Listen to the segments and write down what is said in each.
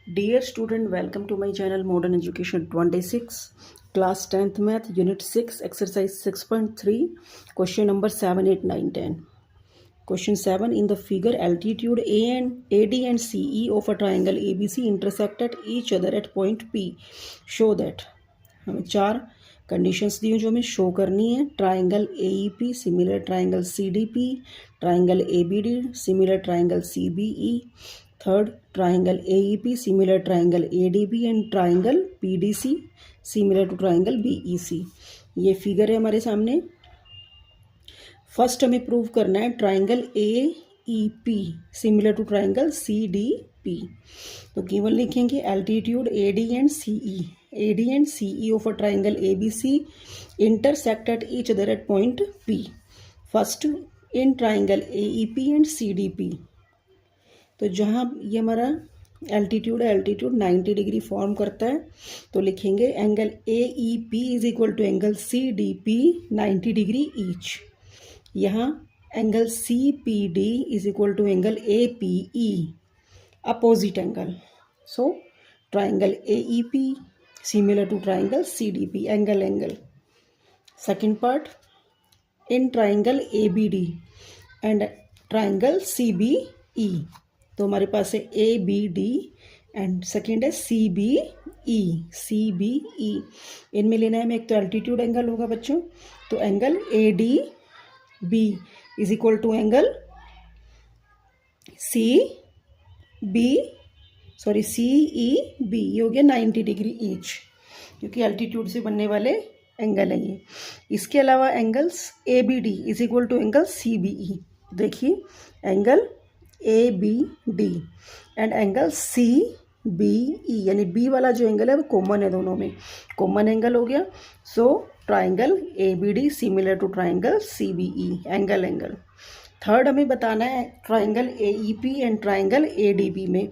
Dear student, welcome to my channel Modern Education 26, class 10th math, unit 6, exercise 6.3, question number 7, 8, 9, 10. Question 7, in the figure altitude AD and CE of a triangle ABC intersect at each other at point P. Show that. हमें 4 conditions दी हैं जो हमें show करनी है. Triangle AEP similar triangle CDP, triangle ABD similar triangle CBE, third triangle AEP similar triangle ADB and triangle PDC similar to triangle BEC. ये figure है हमारे सामने. फर्स्ट हमें प्रूव करना है triangle AEP similar to triangle CDP. तो केवल लिखेंगे altitude AD and CE of a triangle ABC intersect at each other at point P. First in triangle AEP and CDP. तो जहाँ ये हमारा एल्टीट्यूड 90 डिग्री फॉर्म करता है तो लिखेंगे angle AEP is equal to angle CDP 90 degree each. यहाँ angle CPD is equal to angle APE opposite angle. So triangle AEP similar to triangle CDP angle. Second part in triangle ABD and triangle CBE. तो हमारे पास है ABD and second है CBE. इनमें लेना है हमें एक तो एल्टीट्यूड एंगल होगा बच्चों. तो angle ADB is equal to angle CEB ये हो गया 90 डिग्री ईच क्योंकि एल्टीट्यूड से बनने वाले एंगल है ये. इसके अलावा angles ABD is equal to angle CBE. देखिए angle ABD and angle CBE यानी B वाला जो एंगल है वो कॉमन है, दोनों में कॉमन एंगल हो गया. So triangle ABD similar to triangle CBE angle. Third हमें बताना है triangle AEP and triangle ADB में.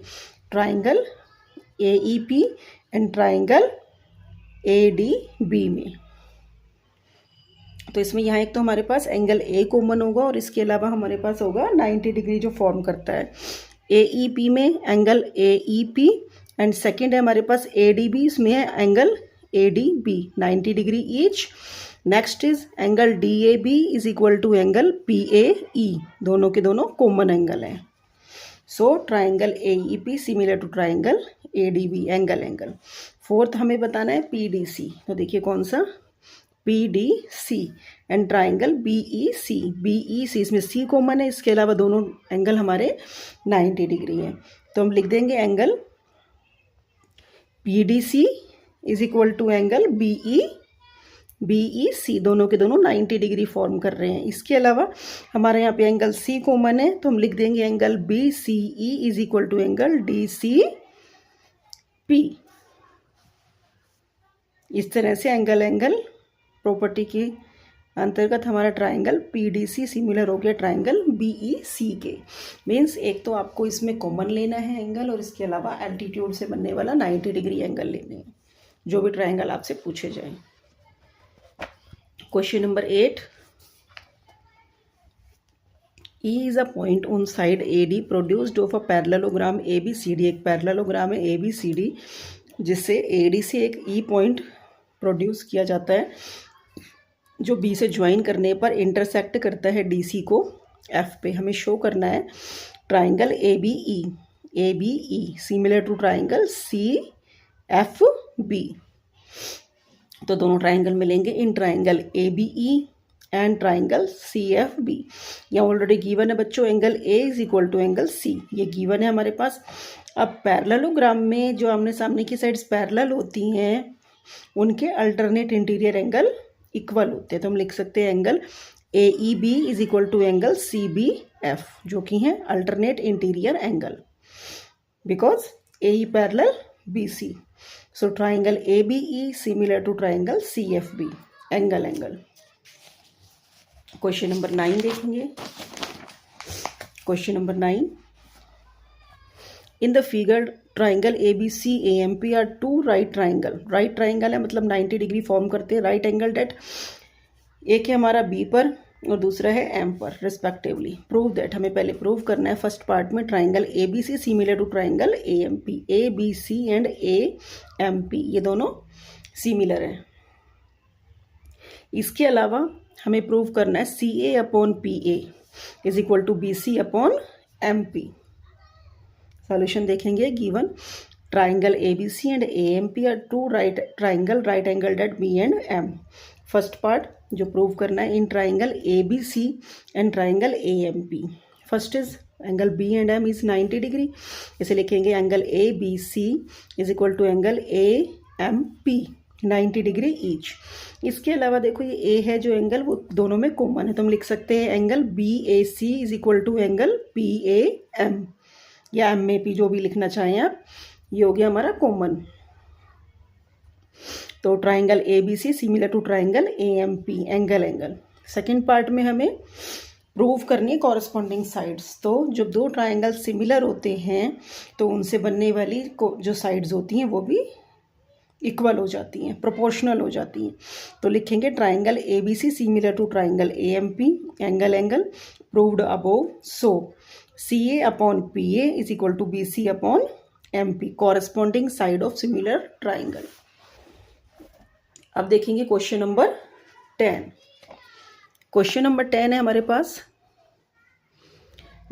Triangle AEP and triangle ADB में तो इसमें यहाँ एक तो हमारे पास एंगल A कॉमन होगा और इसके अलावा हमारे पास होगा 90 डिग्री जो फॉर्म करता है. AEP में एंगल AEP एंड सेकंड है हमारे पास ADB, इसमें है angle ADB 90 degree each. Next is angle DAB is equal to angle PAE. दोनों के दोनों कॉमन एंगल हैं. So triangle AEP similar to triangle ADB angle. Fourth हमें बताना है PDC. तो देखिए कौन सा PDC एंड ट्राइंगल BEC. इसमें C कॉमन है, इसके अलावा दोनों एंगल हमारे 90 डिग्री है. तो हम लिख देंगे angle PDC is equal to angle BEC. दोनों के दोनों 90 डिग्री फॉर्म कर रहे हैं. इसके अलावा हमारे यहाँ पे एंगल C कॉमन है तो हम लिख देंगे angle BCE is equal to angle DCP. इस तरह से एंगल प्रॉपर्टी के अंतर्गत हमारा ट्राइंगल PDC सिमिलर हो गया ट्राइंगल BEC के. मीन्स एक तो आपको इसमें कॉमन लेना है एंगल और इसके अलावा एल्टीट्यूड से बनने वाला 90 डिग्री एंगल लेने हैं जो भी ट्राइंगल आपसे पूछे जाए. Question number 8. E is a point on side AD produced of a parallelogram ABCD. एक पैरेललोग्राम है ABCD जिससे AD से एक E पॉइंट प्रोड्यूस किया जाता है जो B से ज्वाइन करने पर इंटरसेक्ट करता है DC को F पे. हमें शो करना है triangle ABE similar to triangle CFB. तो दोनों ट्राइंगल मिलेंगे in triangle ABE and triangle CFB. यहाँ ऑलरेडी गिवन है बच्चों angle A is equal to angle C. ये गिवन है हमारे पास. अब पैरेललोग्राम में जो आमने सामने की साइड्स पैरेलल होती हैं उनके अल्टरनेट इंटीरियर एंगल इक्वल होते हैं. तो हम लिख सकते हैं angle AEB is equal to angle CBF जो कि हैं alternate interior angle because AE parallel BC. So triangle ABE similar to triangle CFB angle. Question number 9 देखेंगे. Question number 9. In the figure triangle ABC AMP are two right triangle है मतलब 90 degree form करते हैं. Right angle date एक है हमारा B पर और दूसरा है एम पर रिस्पेक्टिवली। प्रूव दैट, हमें पहले प्रूव करना है फर्स्ट पार्ट में triangle A B C similar to triangle A M P. A B C and A M P ये दोनों सिमिलर हैं। इसके अलावा हमें प्रूव करना है C A upon P A is equal to B C upon M P. Solution देखेंगे। Given triangle ABC and AMP are two right angled at B and M. First part जो prove करना है in triangle ABC and triangle AMP। First is angle B and M is 90 degree, इसे लिखेंगे angle ABC is equal to angle AMP 90 degree each. इसके अलावा देखो ये A है जो एंगल वो दोनों में कॉमन है, तो हम लिख सकते हैं angle BAC is equal to angle PAM या MAP जो भी लिखना चाहें आप, ये हो गया हमारा कॉमन। तो triangle A B C similar to triangle A M P angle. Second part में हमें प्रूव करनी है कॉरस्पॉन्डिंग साइड्स। तो जब दो ट्राइंगल सिमिलर होते हैं तो उनसे बनने वाली जो साइड्स होती हैं वो भी इक्वल हो जाती हैं, प्रोपोर्शनल हो जाती हैं। तो लिखेंगे triangle A B C similar to triangle A M P angle proved above. So C A upon P A is equal to B C upon MP corresponding side of similar triangle. अब देखेंगे question number 10। Question number 10 है हमारे पास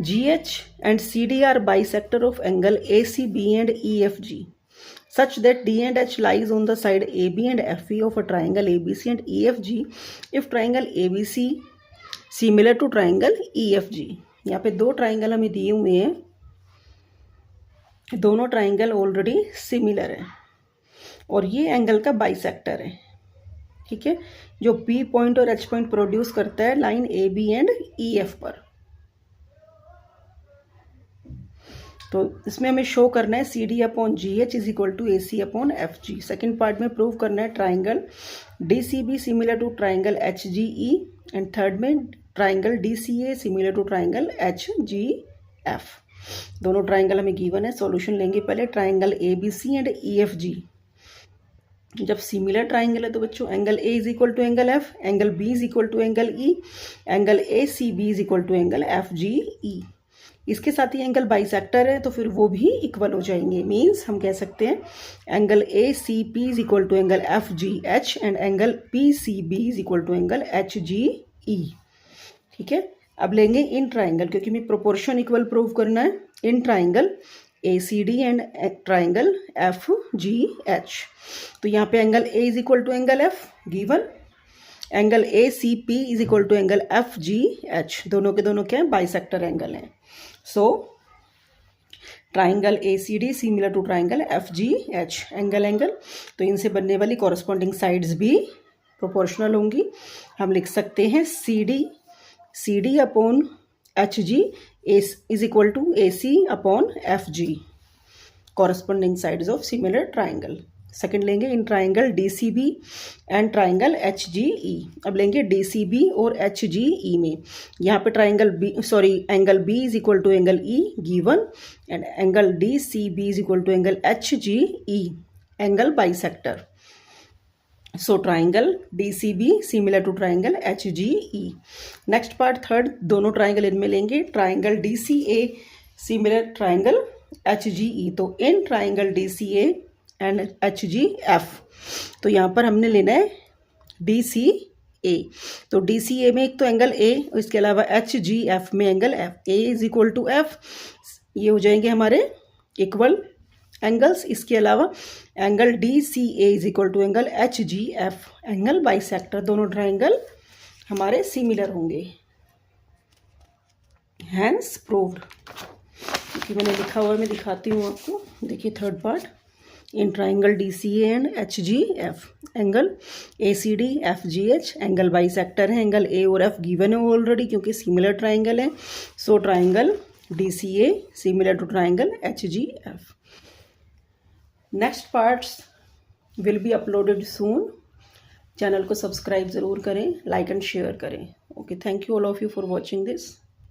GH and CD are bisector of angle ACB and EFG such that D and H lies on the side AB and FE of a triangle ABC and EFG if triangle ABC similar to triangle EFG। यहाँ पे दो triangle हमें दिए हुए हैं, दोनों triangle already similar है और ये एंगल का बाइसेक्टर है, ठीक है, जो P पॉइंट और H पॉइंट प्रोड्यूस करता है लाइन AB एंड EF पर। तो इसमें हमें शो करना है CD upon GH is equal to AC upon FG। Second part में प्रूव करना है triangle DCB similar to triangle HGE and third में triangle DCA similar to triangle HGF। दोनों ट्राइंगल हमें गिवन है। सॉल्यूशन लेंगे पहले ट्राइंगल ABC एंड EFG। जब सिमिलर ट्राइंगल है तो बच्चों angle A is equal to angle F, angle B is equal to angle E, angle ACB is equal to angle FGE। इसके साथ ही एंगल बाइसेक्टर है तो फिर वो भी इक्वल हो जाएंगे। मीन्स हम कह सकते हैं angle ACP is equal to angle FGH and angle PCB is equal to angle HGE। ठीक है, अब लेंगे इन ट्राइंगल, क्योंकि हमें प्रोपोर्शन इक्वल प्रूव करना है। In triangle ACD and triangle FGH। तो यहाँ पे angle A is equal to angle F given, angle ACP is equal to angle FGH। दोनों के दोनों क्या है, बाइसेक्टर एंगल हैं। So triangle ACD similar to triangle FGH angle. तो इनसे बनने वाली कॉरस्पॉन्डिंग साइड्स भी प्रोपोर्शनल होंगी। हम लिख सकते हैं CD upon HG is equal to AC upon FG corresponding sides of similar triangle. Second लेंगे इन triangle DCB and triangle HGE। अब लेंगे DCB और HGE में, यहाँ पे angle B is equal to angle E given and angle DCB is equal to angle HGE angle bisector. So triangle DCB similar to triangle HGE। Next part third, दोनों triangle इनमें लेंगे triangle DCA similar triangle HGE। तो इन triangle DCA and HGF, तो यहाँ पर हमने लेना है DCA। तो DCA में एक तो एंगल A और इसके अलावा HGF में angle F। A is equal to F, ये हो जाएंगे हमारे इक्वल एंगल्स। इसके अलावा angle DCA is equal to angle HGF angle bisector. दोनों ट्राइंगल हमारे सिमिलर होंगे, हैंस प्रूव्ड। क्योंकि मैंने लिखा हुआ, मैं दिखाती हूँ आपको। देखिए third part, in triangle DCA and HGF angle ACD FGH angle bisector है। एंगल A और F गिवन है ऑलरेडी क्योंकि सिमिलर ट्राइंगल है। So triangle DCA similar to triangle HGF। Next parts will be uploaded soon. Channel को subscribe ज़रूर करें, like and share करें। Okay, thank you all of you for watching this.